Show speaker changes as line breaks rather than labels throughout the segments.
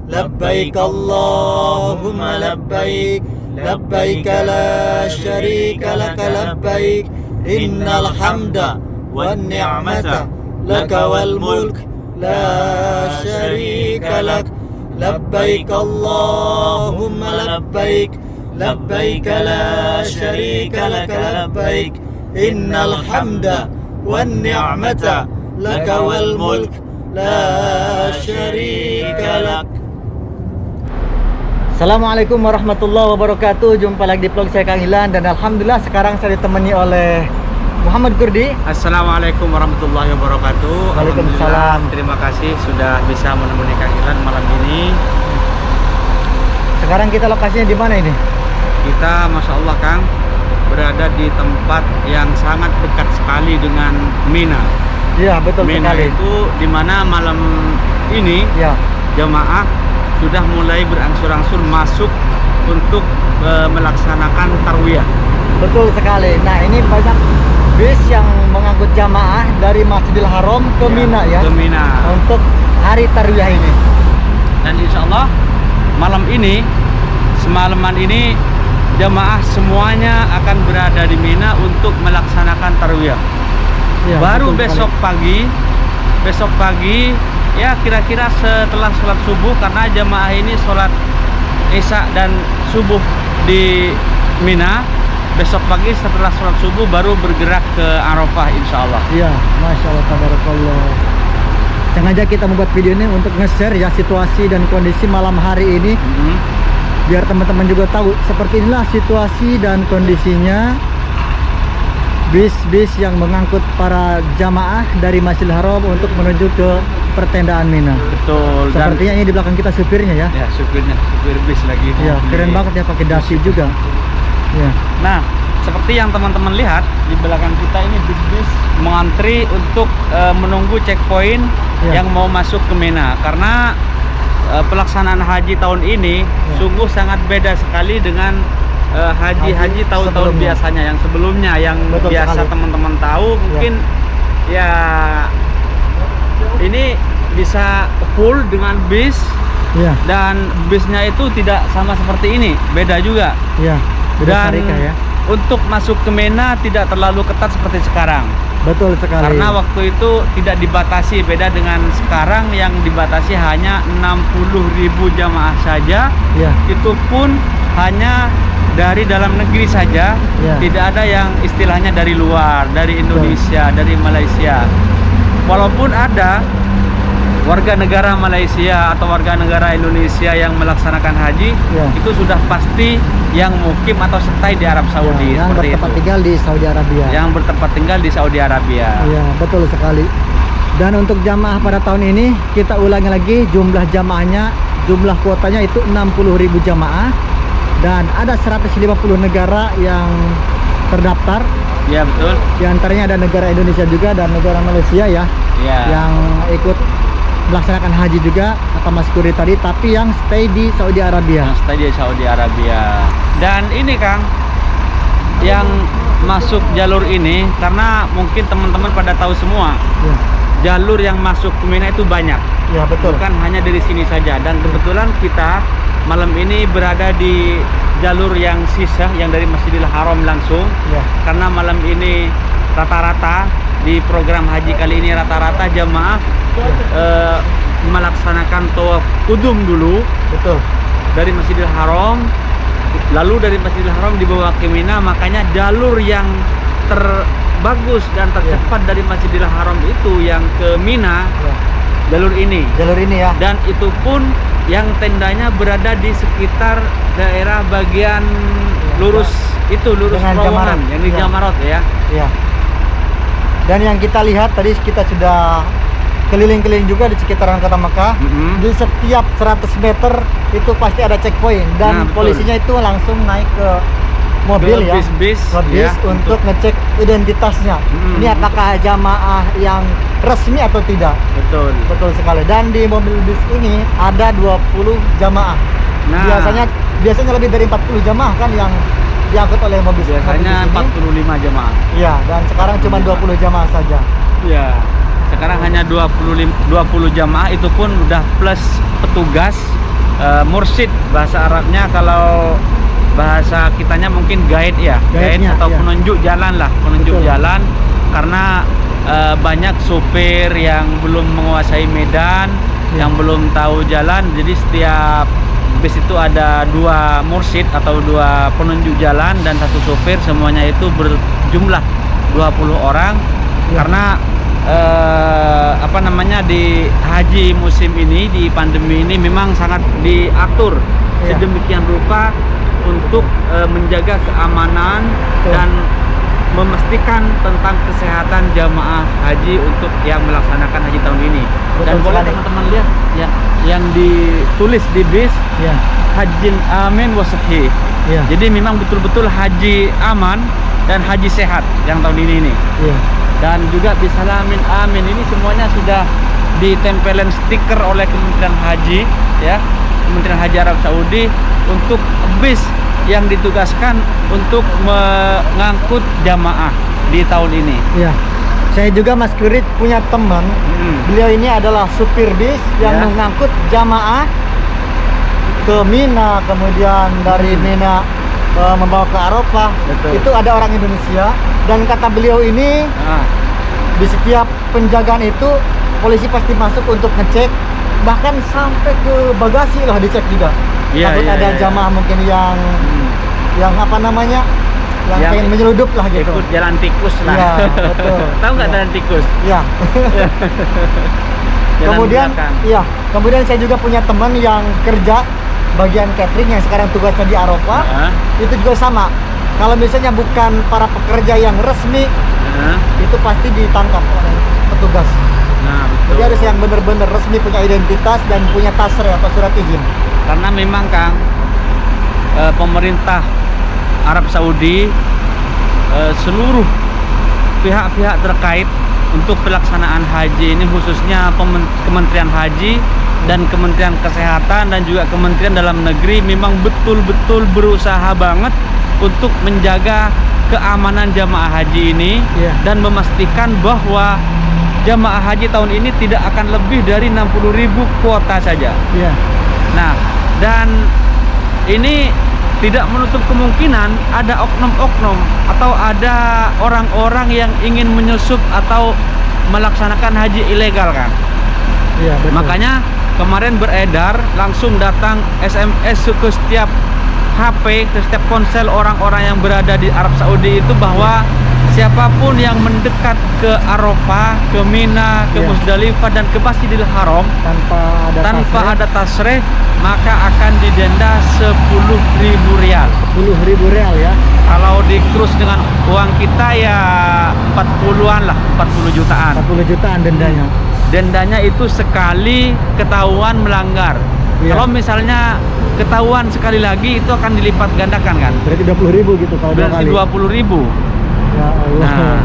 لبيك اللهم لبيك لبيك لا شريك لك لبيك إن الحمد والنعمة لك والملك لا شريك لك لبيك اللهم لبيك لبيك لا شريك لك لبيك إن الحمد والنعمة لك والملك لا شريك لك.
Assalamualaikum warahmatullahi wabarakatuh. Jumpa lagi di vlog saya Kang Ilan. Dan alhamdulillah sekarang saya ditemani oleh Muhammad Kurdi.
Assalamualaikum warahmatullahi wabarakatuh.
Waalaikumsalam.
Alhamdulillah, terima kasih sudah bisa menemani Kang Ilan malam ini.
Sekarang kita lokasinya di mana ini?
Kita Masya Allah Kang berada di tempat yang sangat dekat sekali dengan Mina.
Iya betul
Mina
sekali.
itu dimana malam ini
Ya
jamaah sudah mulai berangsur-angsur masuk untuk melaksanakan tarwiyah.
betul sekali. Nah ini banyak bis yang mengangkut jamaah dari Masjidil Haram ke Mina ya.
Ke Mina.
Untuk hari tarwiyah ini.
Dan insya Allah malam ini, semalaman ini jamaah semuanya akan berada di Mina untuk melaksanakan tarwiyah.
Ya,
Baru
betul
besok pagi ya kira-kira setelah sholat subuh, karena jamaah ini sholat isya dan subuh di Mina. Besok pagi setelah sholat subuh baru bergerak ke Arafah insya Allah.
Iya, Masya Allah, tabarakallah. Sengaja kita membuat video ini untuk nge-share ya situasi dan kondisi malam hari ini, biar teman-teman juga tahu seperti inilah situasi dan kondisinya bis-bis yang mengangkut para jamaah dari Masjidil Haram untuk menuju ke pertendaan Mina.
Betul.
Sepertinya ini di belakang kita supirnya ya.
Ya supir bis lagi.
Ya, keren banget ya, pakai dasi juga. Ya.
Nah, seperti yang teman-teman lihat di belakang kita ini bis-bis mengantri untuk menunggu checkpoint yang mau masuk ke Mina, karena pelaksanaan haji tahun ini sungguh sangat beda sekali dengan haji tahun-tahun biasanya yang sebelumnya, yang
betul
biasa teman-teman tahu mungkin ya ini bisa full dengan bis. Dan bisnya itu tidak sama seperti ini, beda juga.
Beda
Dan
syarikat ya.
untuk masuk ke Mina tidak terlalu ketat seperti sekarang.
Betul sekali.
Karena waktu itu tidak dibatasi, beda dengan sekarang yang dibatasi hanya 60.000 jamaah saja. Itu pun hanya dari dalam negeri saja, tidak ada yang istilahnya dari luar, dari Indonesia, dari Malaysia. Walaupun ada warga negara Malaysia atau warga negara Indonesia yang melaksanakan haji, itu sudah pasti yang mukim atau stay di Arab Saudi,
yang bertempat tinggal di Saudi Arabia.
Yang bertempat tinggal di Saudi Arabia.
Iya, betul sekali. Dan untuk jamaah pada tahun ini kita ulangi lagi jumlah jamaahnya, jumlah kuotanya itu 60.000 jamaah dan ada 150 negara yang terdaftar.
Iya betul.
Di antaranya ada negara Indonesia juga dan negara Malaysia ya. Yang ikut melaksanakan haji juga atau Mas Kuri tadi, tapi yang stay di Saudi Arabia.
Yang stay di Saudi Arabia. Dan ini Kang, yang masuk jalur ini, karena mungkin teman-teman pada tahu semua, jalur yang masuk ke Mina itu banyak.
Ya betul.
Bukan hanya dari sini saja. Dan kebetulan kita malam ini berada di jalur yang sisa, yang dari Masjidil Haram langsung. Karena malam ini rata-rata di program haji kali ini rata-rata jamaah melaksanakan tawaf kudum dulu. Betul. Dari Masjidil Haram, lalu dari Masjidil Haram dibawa ke Mina. Makanya jalur yang terbagus dan tercepat dari Masjidil Haram itu yang ke Mina, jalur ini ya. Dan itu pun yang tendanya berada di sekitar daerah bagian lurus itu, lurus terowongan yang di Jamarat ya. Dan yang kita lihat tadi, kita sudah keliling-keliling juga di sekitaran kota Mekah. Di setiap 100 meter itu pasti ada checkpoint, dan polisinya itu langsung naik ke mobil bis untuk ngecek identitasnya. Ini apakah jamaah yang resmi atau tidak. Betul sekali. Dan di mobil bis ini ada 20 jamaah. Biasanya lebih dari 40 jamaah kan yang diangkut oleh mobil. Biasanya 45 jamaah.
Iya, dan sekarang cuma 20 jamaah saja.
Iya. Sekarang hanya 20 jamaah, itu pun udah plus petugas mursyid bahasa Arabnya, kalau bahasa kitanya mungkin guide ya, guide
Guide-nya,
atau
ya.
penunjuk jalan lah, penunjuk
Betul.
jalan, karena banyak sopir yang belum menguasai medan,
Ya.
yang belum tahu jalan. Jadi setiap bis itu ada 2 mursyid atau 2 penunjuk jalan dan 1 sopir, semuanya itu berjumlah 20 orang.
Ya.
Karena apa namanya, di haji musim ini, di pandemi ini memang sangat diatur
Ya.
sedemikian rupa untuk menjaga keamanan
Betul.
dan memastikan tentang kesehatan jamaah haji untuk yang melaksanakan haji tahun ini.
Betul
Dan boleh
sekali.
teman-teman lihat ya, yang ditulis di bis,
Ya.
hajin amin wa sahih.
Ya.
Jadi memang betul-betul haji aman dan haji sehat yang tahun ini nih.
Ya.
Dan juga bisalamin amin, ini semuanya sudah ditempelin stiker oleh Kementerian Haji ya, Kementerian Haji Arab Saudi, untuk bis yang ditugaskan untuk mengangkut jamaah di tahun ini.
Ya. Saya juga Mas Kurit punya teman. Beliau ini adalah supir bis yang
Ya.
mengangkut jamaah ke Mina, kemudian dari Mina membawa ke Arafah.
Betul.
Itu ada orang Indonesia, dan kata beliau ini
Nah,
di setiap penjagaan itu polisi pasti masuk untuk ngecek, bahkan sampai ke bagasi lah dicek juga.
Iya,
Takut
iya,
ada
iya.
jamaah mungkin yang apa namanya, yang
Yang
pengen menyeludup lah gitu.
ikut jalan tikus lah.
Iya, betul.
Tahu nggak
Iya.
jalan tikus?
Ya.
Jalan
Kemudian,
belakang.
iya. Kemudian saya juga punya teman yang kerja bagian catering yang sekarang tugasnya di Arafah.
Nah,
Itu juga sama. Kalau misalnya bukan para pekerja yang resmi,
nah,
itu pasti ditangkap oleh petugas.
nah, betul.
Jadi harus yang benar-benar resmi, punya identitas dan punya tasre atau surat izin.
Karena memang Kang, pemerintah Arab Saudi, seluruh pihak-pihak terkait untuk pelaksanaan haji ini, khususnya Kementerian Haji dan Kementerian Kesehatan dan juga Kementerian Dalam Negeri, memang betul-betul berusaha banget untuk menjaga keamanan jamaah haji ini.
Iya.
Dan memastikan bahwa jamaah haji tahun ini tidak akan lebih dari 60.000 kuota saja.
Iya.
Nah, dan ini tidak menutup kemungkinan ada oknum-oknum atau ada orang-orang yang ingin menyusup atau melaksanakan haji ilegal kan.
Iya, betul.
Makanya kemarin beredar, langsung datang SMS ke setiap HP, ke setiap ponsel orang-orang yang berada di Arab Saudi itu, bahwa siapapun yang mendekat ke Arafah, ke Mina, ke
Iya.
Musdalifah dan ke Masjidil Haram tanpa ada tasreh, maka akan didenda 10.000 rial.
10.000 rial ya.
Kalau dikrus dengan uang kita ya 40-an lah, 40 jutaan.
40 jutaan dendanya.
Dendanya itu sekali ketahuan melanggar.
Iya.
Kalau misalnya ketahuan sekali lagi, itu akan dilipat gandakan kan.
Berarti 20.000 gitu kalau 2
Berarti
kali.
20.000.
Ya Allah.
Nah,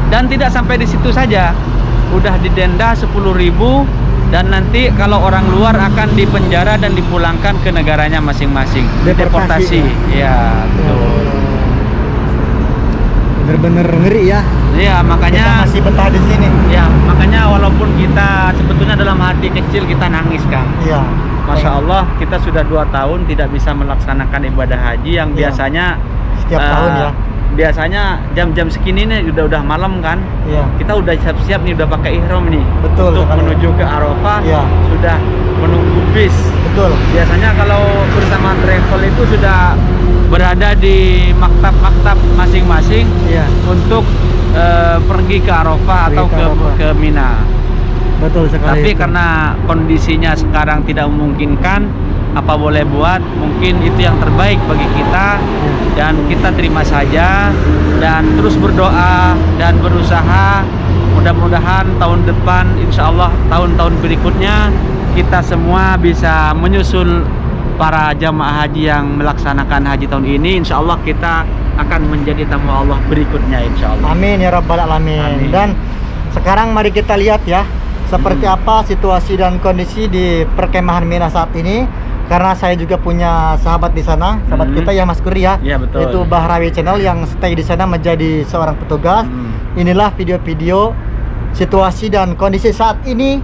dan tidak sampai di situ saja, udah didenda 10.000, dan nanti kalau orang luar akan dipenjara dan dipulangkan ke negaranya masing-masing.
Deportasi,
Ya, betul.
Bener-bener ngeri ya.
Iya,
Kita
makanya
masih betah di sini.
ya, makanya walaupun kita sebetulnya dalam hati kecil kita nangis, Kang.
Iya.
Masya Allah, kita sudah 2 tahun tidak bisa melaksanakan ibadah haji yang
Iya.
biasanya
Setiap tahun ya.
Biasanya jam-jam segini nih udah malam kan.
Iya.
Kita udah siap-siap nih, udah pakai ihram nih.
Betul
Untuk
sekali.
menuju ke Arafah.
Iya.
Sudah menunggu bis.
Betul.
Biasanya kalau bersama travel itu sudah berada di maktab-maktab masing-masing
Iya.
untuk pergi ke Arafah
Pergi
atau
ke Arafah.
ke Mina.
Betul sekali.
Tapi
itu.
karena kondisinya sekarang tidak memungkinkan, apa boleh buat, mungkin itu yang terbaik bagi kita, dan kita terima saja dan terus berdoa dan berusaha. Mudah-mudahan tahun depan, insya Allah tahun-tahun berikutnya, kita semua bisa menyusul para jamaah haji yang melaksanakan haji tahun ini. Insya Allah kita akan menjadi tamu Allah berikutnya, insya Allah.
Amin ya rabbal alamin.
Amin.
Dan sekarang mari kita lihat ya, seperti apa situasi dan kondisi di perkemahan Mina saat ini. Karena saya juga punya sahabat di sana, sahabat kita ya Mas Kuri ya.
Iya, betul.
Itu Bahrawi Channel yang stay di sana menjadi seorang petugas. Inilah video-video situasi dan kondisi saat ini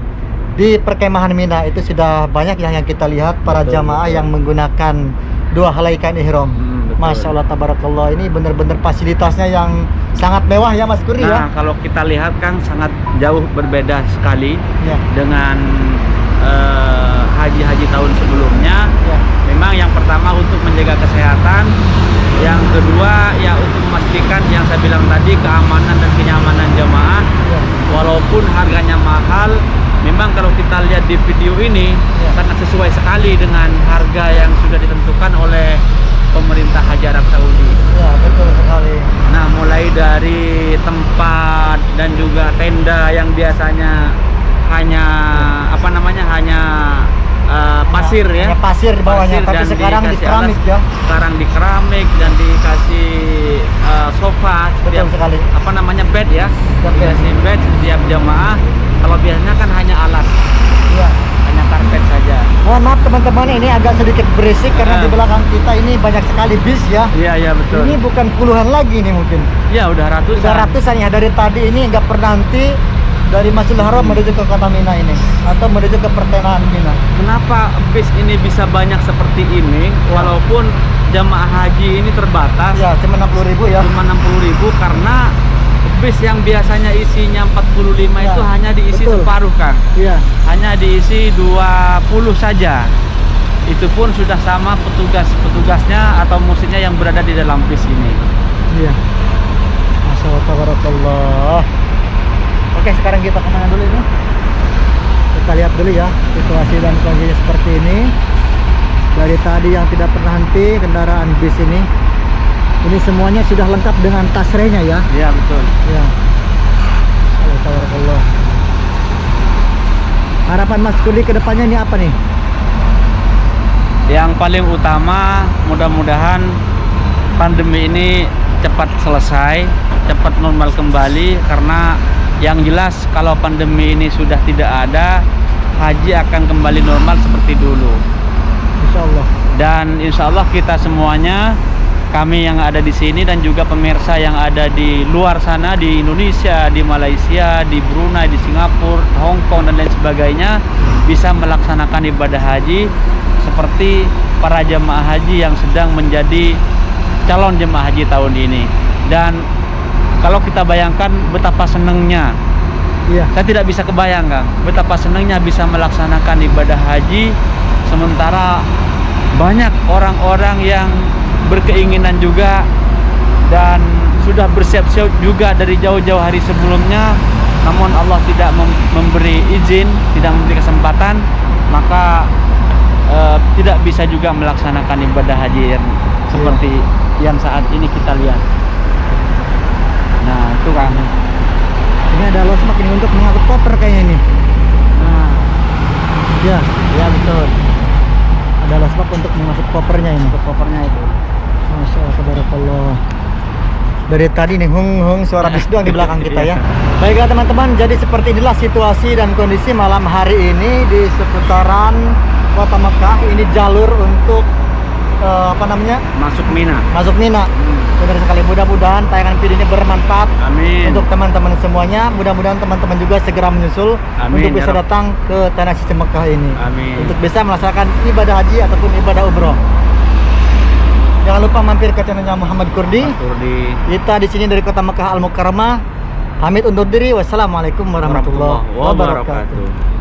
di perkemahan Mina itu sudah banyak yang kita lihat para
Betul,
jamaah
betul.
yang menggunakan dua helai kain ihram.
Betul.
Masya Allah tabarakallah, ini benar-benar fasilitasnya yang sangat mewah ya Mas Kurdi
Nah,
ya.
kalau kita lihat Kang sangat jauh berbeda sekali
Ya.
dengan haji-haji tahun sebelumnya.
Ya.
Memang yang pertama untuk menjaga kesehatan, yang kedua ya untuk memastikan yang saya bilang tadi keamanan dan kenyamanan jamaah.
Ya.
Walaupun harganya mahal, memang kalau kita lihat di video ini
Ya.
sangat sesuai sekali dengan harga yang sudah ditentukan oleh pemerintah Haji Arab Saudi.
Ya, betul sekali.
Nah, mulai dari tempat dan juga tenda yang biasanya hanya hanya pasir ya.
Hanya pasir di bawahnya, tapi
dan
sekarang di
dikasih
keramik
alas.
ya.
Sekarang di keramik dan dikasih sofa,
Betul sekali.
bed ya.
Bed.
Dikasih bed setiap jamaah. Kalau biasanya kan hanya alas,
Iya.
hanya karpet saja.
Mohon maaf teman-teman, ini agak sedikit berisik karena di belakang kita ini banyak sekali bis ya.
Iya betul.
Ini bukan puluhan lagi nih mungkin.
Ya udah ratusan.
Sudah ratusan ya, dari tadi ini nggak pernah henti dari Masjidil Haram menuju ke kota Mina ini atau menuju ke pertengahan Mina.
Kenapa bis ini bisa banyak seperti ini walaupun jamaah haji ini terbatas?
Ya, cuma 60.000 ya.
Cuma 60.000 karena bis yang biasanya isinya 45
Ya,
itu hanya diisi
betul.
separuh Kang.
Iya.
Hanya diisi 20 saja. Itu pun sudah sama petugasnya atau musiknya yang berada di dalam bis ini.
Iya. Masya Allah tabarakallah. Oke, sekarang kita kemana dulu ini? Kita lihat dulu ya situasi dan kondisinya seperti ini. Dari tadi yang tidak pernah henti kendaraan bis ini. Ini semuanya sudah lengkap dengan tasrehnya ya.
Iya betul.
Ya. Allah tabarakallah. Harapan Mas Kurdi ke depannya ini apa nih?
Yang paling utama mudah-mudahan pandemi ini cepat selesai, cepat normal kembali, karena yang jelas kalau pandemi ini sudah tidak ada, haji akan kembali normal seperti dulu.
Insya Allah.
Dan insya Allah kita semuanya, kami yang ada di sini dan juga pemirsa yang ada di luar sana, di Indonesia, di Malaysia, di Brunei, di Singapura, Hong Kong dan lain sebagainya, bisa melaksanakan ibadah haji seperti para jemaah haji yang sedang menjadi calon jemaah haji tahun ini. Dan kalau kita bayangkan betapa senangnya,
Iya.
saya tidak bisa kebayang Kang, betapa senangnya bisa melaksanakan ibadah haji sementara banyak orang-orang yang berkeinginan juga dan sudah bersiap-siap juga dari jauh-jauh hari sebelumnya, namun Allah tidak memberi izin, tidak memberi kesempatan, maka tidak bisa juga melaksanakan ibadah haji yang seperti yang saat ini kita lihat. Nah itu Kang.
Ini ada losmak ini untuk mengangkut koper kayaknya ini.
Nah
Ya,
ya betul,
ada losmak untuk mengangkut kopernya ini.
untuk covernya itu.
Masya Allah tabarakallah. Dari tadi nih hung suara bis doang di belakang kita ya. Baiklah teman-teman, jadi seperti inilah situasi dan kondisi malam hari ini di seputaran Kota Mekah. Ini jalur untuk
Masuk Mina.
masuk Mina. Benar sekali, mudah-mudahan tayangan video ini bermanfaat
Amin.
untuk teman-teman semuanya. Mudah-mudahan teman-teman juga segera menyusul
Amin,
untuk bisa
ya Rabb.
datang ke Tanah Suci Mekah ini.
Amin.
Untuk bisa melaksanakan ibadah haji ataupun ibadah umroh. Jangan lupa mampir ke channelnya Muhammad Kurdi.
Mas Kurdi.
Kita di sini dari Kota Mekah Al Mukarramah. Hamid undur diri. Wassalamualaikum warahmatullahi wabarakatuh.